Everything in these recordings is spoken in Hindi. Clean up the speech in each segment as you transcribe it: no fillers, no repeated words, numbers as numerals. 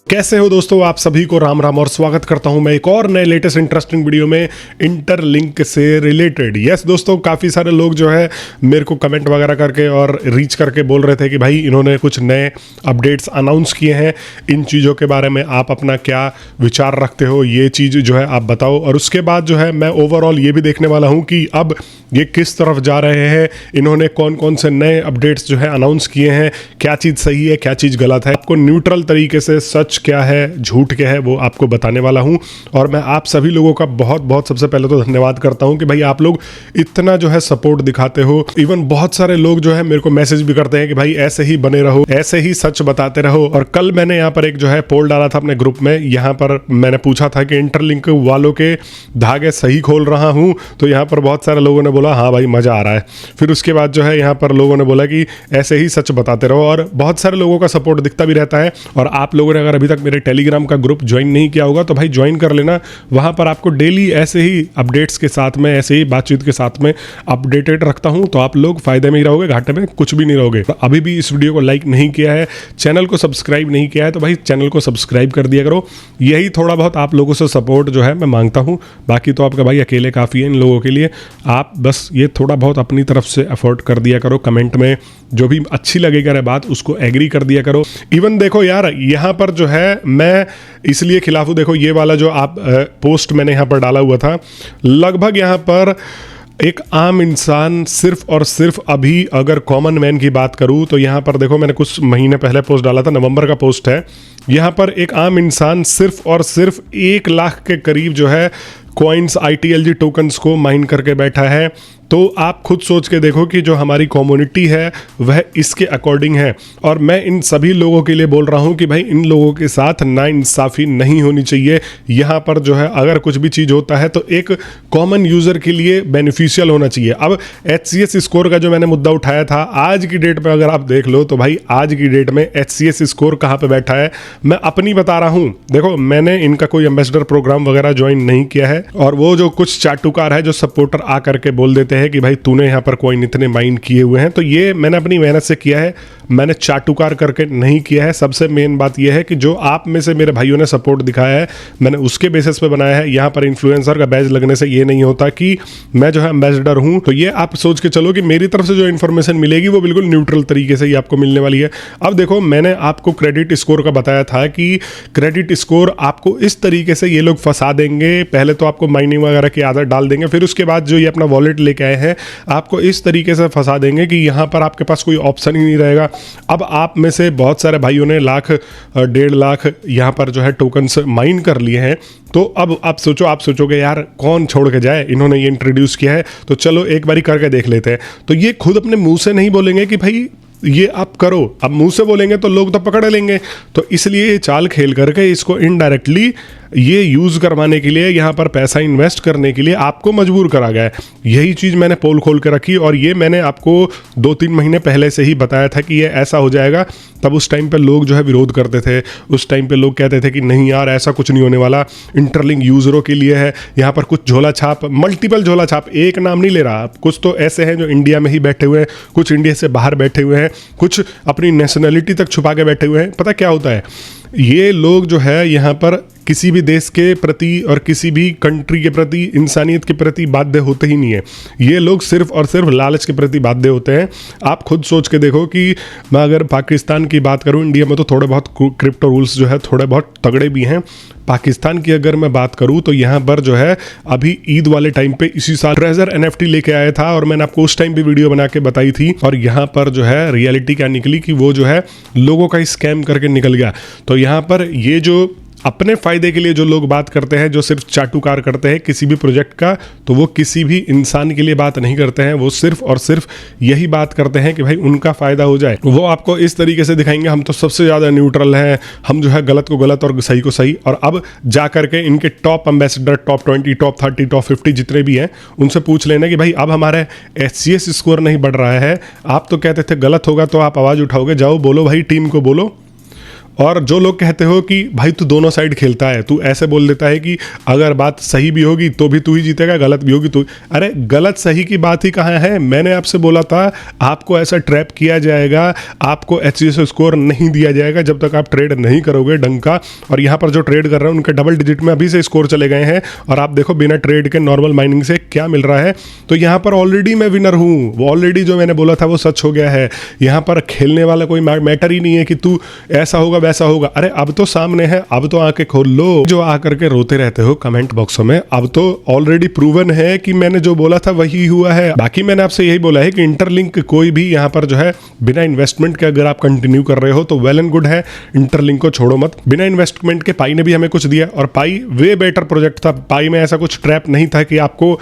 कैसे हो दोस्तों, आप सभी को राम राम और स्वागत करता हूं मैं एक और नए लेटेस्ट इंटरेस्टिंग वीडियो में इंटरलिंक से रिलेटेड। यस दोस्तों, काफ़ी सारे लोग जो है मेरे को कमेंट वगैरह करके और रीच करके बोल रहे थे कि भाई इन्होंने कुछ नए अपडेट्स अनाउंस किए हैं, इन चीज़ों के बारे में आप अपना क्या विचार रखते हो, ये चीज़ जो है आप बताओ। और उसके बाद जो है मैं ओवरऑल ये भी देखने वाला हूँ कि अब ये किस तरफ जा रहे हैं, इन्होंने कौन कौन से नए अपडेट्स जो है अनाउंस किए हैं, क्या चीज़ सही है क्या चीज़ गलत है। आपको न्यूट्रल तरीके से सच क्या है झूठ क्या है वो आपको बताने वाला हूं। और मैं आप सभी लोगों का बहुत बहुत सबसे पहले तो धन्यवाद करता हूं कि भाई आप लोग इतना जो है सपोर्ट दिखाते हो। इवन बहुत सारे लोग जो है मेरे को मैसेज भी करते हैं कि भाई ऐसे ही बने रहो, ऐसे ही सच बताते रहो। और कल मैंने यहाँ पर एक जो है पोल डाला था अपने ग्रुप में, यहाँ पर मैंने पूछा था कि इंटरलिंक वालों के धागे सही खोल रहा हूँ, तो यहाँ पर बहुत सारे लोगों ने बोला हाँ भाई मजा आ रहा है। फिर उसके बाद जो है यहाँ पर लोगों ने बोला कि ऐसे ही सच बताते रहो, और बहुत सारे लोगों का सपोर्ट दिखता भी रहता है। और आप लोगों ने अगर अभी तक मेरे टेलीग्राम का ग्रुप ज्वाइन नहीं किया होगा तो भाई ज्वाइन कर लेना, वहां पर आपको डेली ऐसे ही अपडेट्स के साथ में, ऐसे ही बातचीत के साथ में अपडेटेड रखता हूं, तो आप लोग फायदे में ही रहोगे, घाटे में कुछ भी नहीं रहोगे। तो अभी भी इस वीडियो को लाइक नहीं किया है, चैनल को सब्सक्राइब नहीं किया है, तो भाई चैनल को सब्सक्राइब कर दिया करो। यही थोड़ा बहुत आप लोगों से सपोर्ट जो है मैं मांगता हूँ, बाकी तो आपका भाई अकेले काफ़ी है इन लोगों के लिए। आप बस ये थोड़ा बहुत अपनी तरफ से एफर्ट कर दिया करो, कमेंट में जो भी अच्छी लगेगा बात उसको एग्री कर दिया करो। इवन देखो यार, यहाँ पर जो है मैं इसलिए खिलाफ हूं, देखो ये वाला जो आप पोस्ट मैंने यहां पर डाला हुआ था, लगभग यहां पर एक आम इंसान सिर्फ और सिर्फ, अभी अगर कॉमन मैन की बात करूं तो यहां पर देखो मैंने कुछ महीने पहले पोस्ट डाला था, नवंबर का पोस्ट है। यहां पर एक आम इंसान सिर्फ और सिर्फ 1 लाख के करीब जो है कॉइन्स ITLG टोकन्स को माइन करके बैठा है। तो आप खुद सोच के देखो कि जो हमारी कम्युनिटी है वह इसके अकॉर्डिंग है। और मैं इन सभी लोगों के लिए बोल रहा हूं कि भाई इन लोगों के साथ नाइंसाफ़ी नहीं होनी चाहिए। यहाँ पर जो है अगर कुछ भी चीज़ होता है तो एक कॉमन यूज़र के लिए बेनिफिशियल होना चाहिए। अब HCS स्कोर का जो मैंने मुद्दा उठाया था, आज की डेट में अगर आप देख लो तो भाई आज की डेट में HCS स्कोर कहाँ पर बैठा है, मैं अपनी बता रहा हूँ। देखो मैंने इनका कोई एम्बेसडर प्रोग्राम वगैरह ज्वाइन नहीं किया है, और वो जो कुछ चाटुकार है जो सपोर्टर आ करके बोल देते हैं कि भाई तूने यहाँ पर कॉइन इतने माइन किए हुए हैं, तो ये मैंने अपनी मेहनत से किया है, मैंने चाटुकार करके नहीं किया है। सबसे मेन बात यह है कि जो आप में से मेरे भाइयों ने सपोर्ट दिखाया है मैंने उसके बेसिस पे बनाया है। यहाँ पर इन्फ्लुएंसर का बैज लगने से ये नहीं होता कि मैं जो है एम्बेसडर हूँ। तो ये आप सोच के चलो कि मेरी तरफ से जो इन्फॉर्मेशन मिलेगी वो बिल्कुल न्यूट्रल तरीके से ही आपको मिलने वाली है। अब देखो मैंने आपको क्रेडिट स्कोर का बताया था कि क्रेडिट स्कोर आपको इस तरीके से ये लोग फंसा देंगे। पहले तो आपको माइनिंग वगैरह की आदत डाल देंगे, फिर उसके बाद जो ये अपना वॉलेट लेके आए हैं आपको इस तरीके से फंसा देंगे कि यहाँ पर आपके पास कोई ऑप्शन ही नहीं रहेगा। अब आप में से बहुत सारे भाइयों ने 1.5 लाख यहाँ पर जो है टोकन्स माइन कर लिए हैं। तो अब आप सोचोगे यार कौन छोड़ के जाए, इन्होंने ये इंट्रोड्यूस किया है तो चलो एक बारी करके देख लेते हैं। तो ये खुद अपने मुंह से नहीं बोलेंगे कि भाई ये आप करो, अब मुंह से बोलेंगे तो लोग तो पकड़ लेंगे। तो इसलिए ये चाल खेल करके इसको इनडायरेक्टली ये यूज़ करवाने के लिए, यहाँ पर पैसा इन्वेस्ट करने के लिए आपको मजबूर करा गया है। यही चीज़ मैंने पोल खोल के रखी, और ये मैंने आपको 2-3 महीने पहले से ही बताया था कि ये ऐसा हो जाएगा। तब उस टाइम पे लोग जो है विरोध करते थे, उस टाइम पे लोग कहते थे कि नहीं यार ऐसा कुछ नहीं होने वाला, इंटरलिंक यूज़रों के लिए है। यहाँ पर कुछ झोला छाप, मल्टीपल झोला छाप, एक नाम नहीं ले रहा, कुछ तो ऐसे हैं जो इंडिया में ही बैठे हुए हैं, कुछ इंडिया से बाहर बैठे हुए हैं, कुछ अपनी नेशनलिटी तक छुपा के बैठे हुए हैं। पता क्या होता है, ये लोग जो है यहाँ पर किसी भी देश के प्रति और किसी भी कंट्री के प्रति, इंसानियत के प्रति बाध्य होते ही नहीं है। ये लोग सिर्फ और सिर्फ लालच के प्रति बाध्य होते हैं। आप खुद सोच के देखो कि मैं अगर पाकिस्तान की बात करूं, इंडिया में तो थोड़े बहुत क्रिप्टो रूल्स जो है थोड़े बहुत तगड़े भी हैं। पाकिस्तान की अगर मैं बात करूं तो यहाँ पर जो है अभी ईद वाले टाइम पे इसी साल ट्रेजर NFT लेके आया था, और मैंने आपको उस टाइम भी वीडियो बना के बताई थी। और यहाँ पर जो है रियलिटी क्या निकली कि वो जो है लोगों का स्कैम करके निकल गया। तो यहाँ पर ये जो अपने फ़ायदे के लिए जो लोग बात करते हैं, जो सिर्फ चाटुकार करते हैं किसी भी प्रोजेक्ट का, तो वो किसी भी इंसान के लिए बात नहीं करते हैं। वो सिर्फ और सिर्फ यही बात करते हैं कि भाई उनका फ़ायदा हो जाए। वो आपको इस तरीके से दिखाएंगे हम तो सबसे ज़्यादा न्यूट्रल हैं, हम जो है गलत को गलत और सही को सही। और अब जा करके इनके top ambassador, top 20, top 30, top 50 जितने भी हैं उनसे पूछ लेना कि भाई अब हमारे HCS स्कोर नहीं बढ़ रहा है, आप तो कहते थे गलत होगा तो आप आवाज़ उठाओगे, जाओ बोलो भाई, टीम को बोलो। और जो लोग कहते हो कि भाई तू दोनों साइड खेलता है, तू ऐसे बोल देता है कि अगर बात सही भी होगी तो भी तू ही जीतेगा, गलत भी होगी तो, अरे गलत सही की बात ही कहाँ है। मैंने आपसे बोला था आपको ऐसा ट्रैप किया जाएगा, आपको HCS स्कोर नहीं दिया जाएगा जब तक आप ट्रेड नहीं करोगे ढंग का। और यहाँ पर जो ट्रेड कर रहे हैं उनके डबल डिजिट में अभी से स्कोर चले गए हैं, और आप देखो बिना ट्रेड के नॉर्मल माइनिंग से क्या मिल रहा है। तो यहाँ पर ऑलरेडी मैं विनर हूँ, वो ऑलरेडी जो मैंने बोला था वो सच हो गया है। यहाँ पर खेलने वाला कोई मैटर ही नहीं है कि तू ऐसा होगा वैसा होगा। अरे अब तो सामने है, अब तो आके खोल लो। जो आकर के रोते रहते हो कमेंट बॉक्सों में, अब तो ऑलरेडी प्रूवन है कि मैंने जो बोला था वही हुआ है। बाकी मैंने आपसे यही बोला है कि इंटरलिंक कोई भी यहाँ पर जो है बिना इन्वेस्टमेंट के अगर आप कंटिन्यू कर रहे हो तो वेल एंड गुड है, इंटरलिंक को छोड़ो मत। बिना इन्वेस्टमेंट के पाई ने भी हमें कुछ दिया, और पाई वे बेटर प्रोजेक्ट था। पाई में ऐसा कुछ ट्रैप नहीं था कि आपको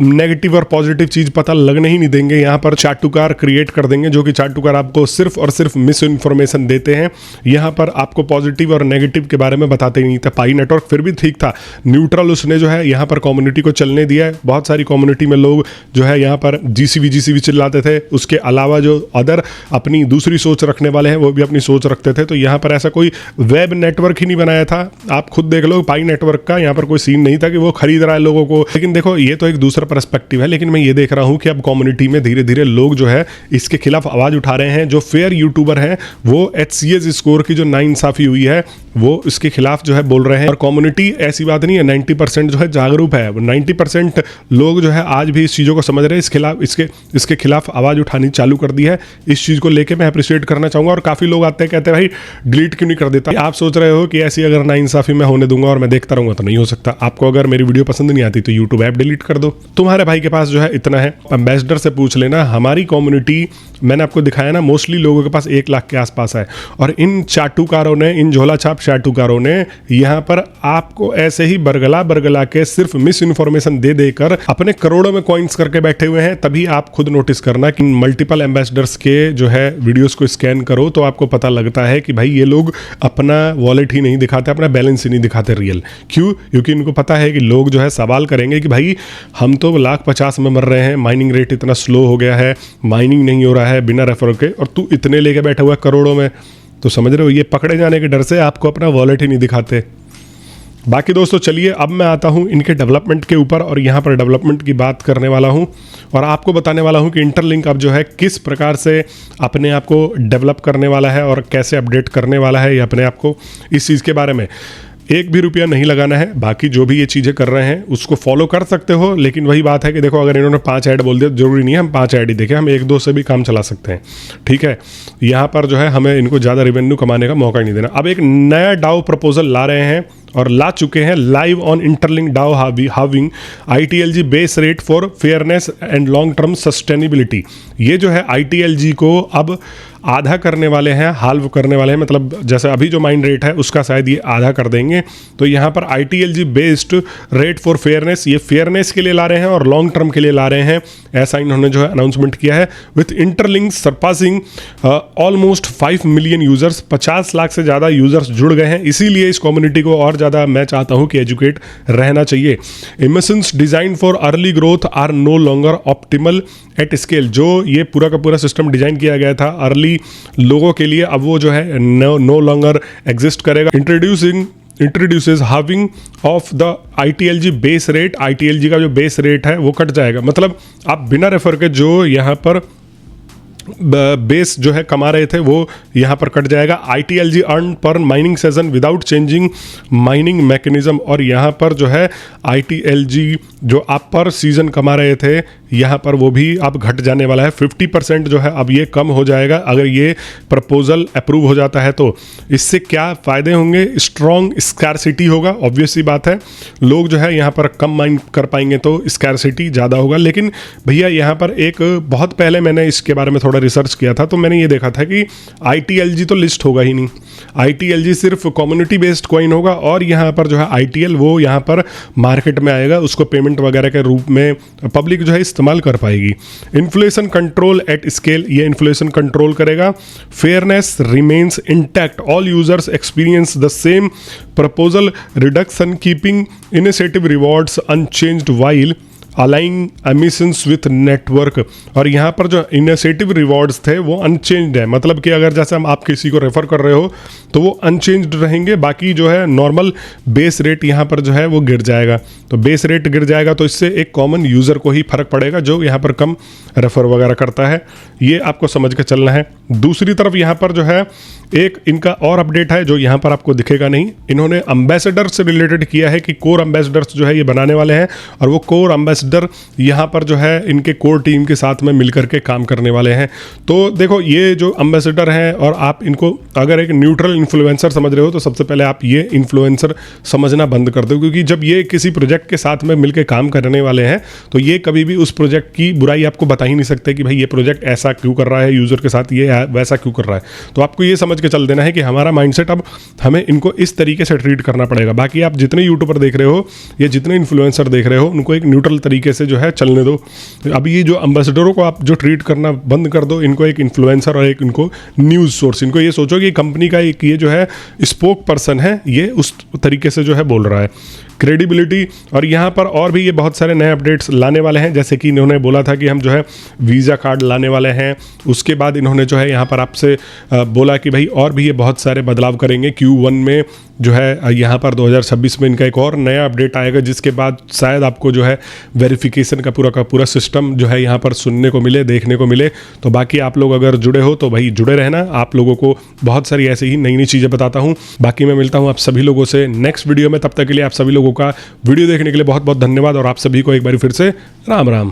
नेगेटिव और पॉजिटिव चीज पता लगने ही नहीं देंगे। यहाँ पर चाटुकार क्रिएट कर देंगे, जो कि चाटुकार आपको सिर्फ और सिर्फ मिस इन्फॉर्मेशन देते हैं। यहाँ पर आपको पॉजिटिव और नेगेटिव के बारे में बताते ही नहीं था। पाई नेटवर्क फिर भी ठीक था, न्यूट्रल उसने जो है यहाँ पर कम्युनिटी को चलने दिया है। बहुत सारी कम्युनिटी में लोग जो है यहाँ पर जीसीबी चिल्लाते थे, उसके अलावा जो अदर अपनी दूसरी सोच रखने वाले हैं वो भी अपनी सोच रखते थे। तो यहाँ पर ऐसा कोई वेब नेटवर्क ही नहीं बनाया था। आप खुद देख लो पाई नेटवर्क का यहाँ पर कोई सीन नहीं था कि वो खरीद रहा है लोगों को। लेकिन देखो ये तो एक दूसरा पर्सपेक्टिव है, लेकिन मैं ये देख रहा हूँ कि अब कम्युनिटी में धीरे धीरे लोग जो है इसके खिलाफ आवाज उठा रहे हैं। जो फेयर यूट्यूबर हैं वो HCS स्कोर की जो नाइंसाफी हुई है वो इसके खिलाफ जो है बोल रहे हैं। और कम्युनिटी ऐसी बात नहीं है, 90% जो है जागरूक है, 90% लोग जो है आज भी इस चीज़ों को समझ रहे हैं, इसके खिलाफ आवाज़ उठानी चालू कर दी है। इस चीज़ को लेके मैं अप्रिशिएट करना चाहूँगा। और काफ़ी लोग आते हैं कहते हैं भाई डिलीट क्यों नहीं कर देता। आप सोच रहे हो कि ऐसी अगर नाइंसाफी मैं होने दूंगा और मैं देखता रहूँगा, तो नहीं हो सकता। आपको अगर मेरी वीडियो पसंद नहीं आती तो यूट्यूब ऐप डिलीट कर दो। तुम्हारे भाई के पास जो है इतना है, एम्बेसडर से पूछ लेना। हमारी कम्युनिटी मैंने आपको दिखाया ना, मोस्टली लोगों के पास 1 लाख के आसपास है। और इन चाटुकारों ने, इन झोला छाप चाटुकारों ने यहाँ पर आपको ऐसे ही बरगला के सिर्फ मिस इन्फॉर्मेशन दे देकर अपने करोड़ों में कॉइन्स करके बैठे हुए हैं। तभी आप खुद नोटिस करना कि मल्टीपल एम्बेसडर्स के जो है वीडियोस को स्कैन करो तो आपको पता लगता है कि भाई ये लोग अपना वॉलेट ही नहीं दिखाते, अपना बैलेंस ही नहीं दिखाते रियल। क्यों? क्योंकि इनको पता है कि लोग जो है सवाल करेंगे कि भाई हम तो 1,50,000 में मर रहे हैं, माइनिंग रेट इतना स्लो हो गया है, माइनिंग नहीं हो रहा है बिना रेफर के, और तू इतने लेके बैठा हुआ है करोड़ों में। तो समझ रहे हो, ये पकड़े जाने के डर से आपको अपना वॉलेट ही नहीं दिखाते। बाकी दोस्तों चलिए अब मैं आता हूं इनके डेवलपमेंट के ऊपर, और यहां पर डेवलपमेंट की बात करने वाला हूं और आपको बताने वाला हूं कि इंटरलिंक अब जो है किस प्रकार से अपने आप को डेवलप करने वाला है और कैसे अपडेट करने वाला है ये अपने आप को। इस चीज़ के बारे में 1 भी रुपया नहीं लगाना है। बाकी जो भी ये चीज़ें कर रहे हैं उसको फॉलो कर सकते हो, लेकिन वही बात है कि देखो अगर इन्होंने 5 ऐड बोल दिया, जरूरी नहीं है हम 5 ऐड ही देखें, हम 1-2 से भी काम चला सकते हैं। ठीक है, यहाँ पर जो है हमें इनको ज़्यादा रेवेन्यू कमाने का मौका नहीं देना। अब एक नया डाउ प्रपोजल ला रहे हैं और ला चुके हैं लाइव ऑन इंटरलिंक डाउ having ITLG base rate for fairness and long term sustainability. ये जो है ITLG को अब आधा करने वाले हैं, हाल्व करने वाले हैं, मतलब जैसे अभी जो माइन रेट है उसका शायद ये आधा कर देंगे। तो यहाँ पर ITLG based rate for fairness, ये फेयरनेस के लिए ला रहे हैं और लॉन्ग टर्म के लिए ला रहे हैं, ऐसा इन्होंने जो है अनाउंसमेंट किया है। With interlink surpassing almost 5 million users, 50 lakh से ज़्यादा यूजर्स जुड़ गए हैं। इसीलिए इस कम्युनिटी को और ज़्यादा मैं चाहता हूँ कि एजुकेट रहना चाहिए। Emissions design for early growth are no longer optimal at scale. जो ये पूरा का पूरा सिस्टम डिजाइन किया गया था अर्ली लोगों के लिए, अब वो जो है नो लॉन्गर एग्जिस्ट करेगा। Introduces having of the ITLG base rate. ITLG का जो बेस रेट है वो कट जाएगा, मतलब आप बिना रेफर के जो यहाँ पर बेस जो है कमा रहे थे वो यहाँ पर कट जाएगा। ITLG अर्न पर mining session without changing mining mechanism. और यहाँ पर जो है ITLG जो आप पर सीजन कमा रहे थे यहाँ पर वो भी अब घट जाने वाला है। 50% जो है अब ये कम हो जाएगा अगर ये प्रपोजल अप्रूव हो जाता है। तो इससे क्या फ़ायदे होंगे? स्ट्रॉन्ग स्कैरसिटी होगा, ऑब्वियस सी बात है। लोग जो है यहाँ पर कम माइन कर पाएंगे तो स्कैरसिटी ज़्यादा होगा। लेकिन भैया यहाँ पर एक बहुत पहले मैंने इसके बारे में थोड़ा रिसर्च किया था, तो मैंने ये देखा था कि ITLG तो लिस्ट होगा ही नहीं। ITLG सिर्फ कम्युनिटी बेस्ड कॉइन होगा और यहाँ पर जो है ITL वो यहाँ पर मार्केट में आएगा, उसको पेमेंट वगैरह के रूप में पब्लिक जो है इस्तेमाल कर पाएगी। इन्फ्लेशन कंट्रोल एट स्केल, ये इन्फ्लेशन कंट्रोल करेगा। Fairness remains intact, all users experience the same proposal reduction keeping initiative rewards unchanged while aligning emissions with network, और यहाँ पर जो इनिशिएटिव रिवॉर्ड्स थे वो अनचेंज्ड है। मतलब कि अगर जैसे हम आप किसी को रेफर कर रहे हो तो वो अनचेंज्ड रहेंगे, बाकी जो है नॉर्मल बेस रेट यहाँ पर जो है वो गिर जाएगा। तो बेस रेट गिर जाएगा तो इससे एक कॉमन यूज़र को ही फर्क पड़ेगा जो यहाँ पर कम रेफर वगैरह करता है, ये आपको समझ के चलना है। दूसरी तरफ यहाँ पर जो है एक इनका और अपडेट है जो यहाँ पर आपको दिखेगा नहीं, इन्होंने एम्बेसडर से रिलेटेड किया है कि कोर एम्बेसडर्स जो है ये बनाने वाले हैं, और वो कोर एम्बेसडर यहाँ पर जो है इनके कोर टीम के साथ में मिलकर के काम करने वाले हैं। तो देखो ये जो एम्बेसडर हैं, और आप इनको अगर एक न्यूट्रल इन्फ्लुएंसर समझ रहे हो तो सबसे पहले आप ये इन्फ्लुएंसर समझना बंद कर दो, क्योंकि जब ये किसी प्रोजेक्ट के साथ में मिलकर काम करने वाले हैं तो ये कभी भी उस प्रोजेक्ट की बुराई आपको बता ही नहीं सकते कि भाई ये प्रोजेक्ट ऐसा क्यों कर रहा है, यूज़र के साथ ये वैसा क्यों कर रहा है। तो आपको ये समझ के चल देना है कि हमारा माइंडसेट अब हमें इनको इस तरीके से ट्रीट करना पड़ेगा। बाकी आप जितने यूट्यूबर देख रहे हो या जितने इन्फ्लुएंसर देख रहे हो उनको एक न्यूट्रल तरीके से जो है चलने दो। अब ये जो एम्बेसडरों को आप जो ट्रीट करना बंद कर दो, इनको एक इन्फ्लुएंसर और एक इनको न्यूज़ सोर्स, इनको ये सोचो कि कंपनी का एक ये जो है स्पोक पर्सन है, ये उस तरीके से जो है बोल रहा है। क्रेडिबिलिटी, और यहाँ पर और भी ये बहुत सारे नए अपडेट्स लाने वाले हैं, जैसे कि इन्होंने बोला था कि हम जो है वीज़ा कार्ड लाने वाले हैं। उसके बाद इन्होंने जो है यहाँ पर आपसे बोला कि भाई और भी ये बहुत सारे बदलाव करेंगे Q1 में जो है यहाँ पर 2026 में इनका एक और नया अपडेट आएगा, जिसके बाद शायद आपको जो है वेरिफिकेशन का पूरा सिस्टम जो है यहाँ पर सुनने को मिले, देखने को मिले। तो बाकी आप लोग अगर जुड़े हो तो भाई जुड़े रहना, आप लोगों को बहुत सारी ऐसी ही नई नई चीज़ें बताता हूँ। बाकी मैं मिलता हूँ आप सभी लोगों से नेक्स्ट वीडियो में, तब तक के लिए आप सभी लोगों का वीडियो देखने के लिए बहुत बहुत धन्यवाद, और आप सभी को एक बार फिर से राम राम।